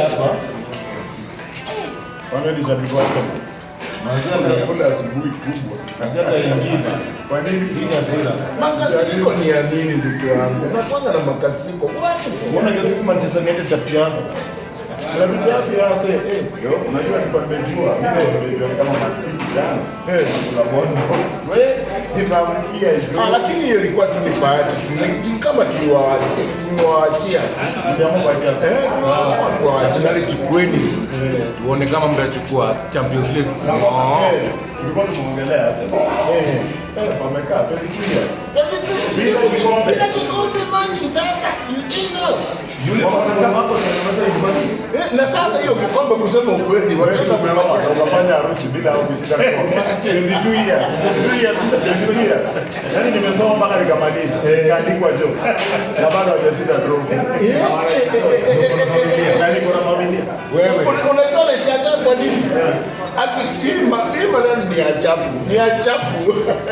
hapa. Wanani shabiki wa Arsenal. Mazana kula asubuhi kubwa. Hata ingine. Kwa nini? Nini hasira? Makasiriko ni ya nini ndugu yangu? Unakuwa na makasiriko wapi? Mbona sisi Manchester United tatiana? Na bibi yapi hasa unajua ni kwa nimejua mimi kama Man City jana. Kuna bondo. Wewe nimamkia hiyo. Lakini hiyo ilikuwa tu ni bahati. Kama tuliwaachia. Ndio kuachia sasa. Kwa Arsenal chukueni. Tuone kama mtachukua Champions League. Tulikuwa tumeongelea sasa. Pamekaa 22 years. Bila kikombe maji sasa. You see now. Yule wanasema hapo na sasa hiyo kikombe kusema ukweli wakafanya harusi bila au kushinda kikombe. 22 years. 22 years. Yaani nimesoma mpaka nikamaliza. Kaandikwa jo. Na bado hajashinda trophy. Yaani kuna familia. Wewe unajua ni shaka kwa nini? Akihima ni ajabu. Ni ajabu.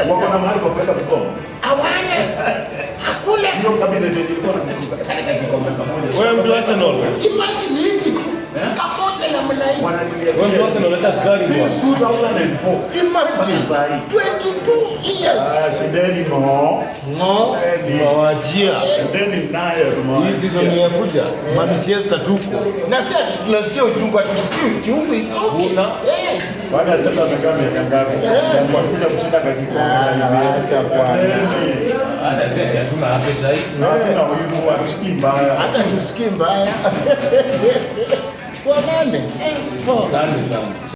Wako na mahali pa kwenda kikombe. Hawana. Hakuna. Hiyo kabila ilikuwa na kikombe kimoja. Wewe mtu wa Arsenal. Imagine hivi tu. Kamoja na mnai. Wewe mtu wa Arsenal hata skari kwa. Since 2004. Imagine 22 years. Shideni no. Tunawajia. Shideni nayo tumewaachia. Hii season ya kuja Manchester tuko. Na sasa tunasikia ujumbe, tusikie ujumbe it's over. Baada ya tata amekaa miaka ngapi? Kwa kuja kushinda katika Hata sisi hatuna appetite. hatuna wivu, hatusikii mbaya. Hata tusikie mbaya. Kwa nani? Asante sana.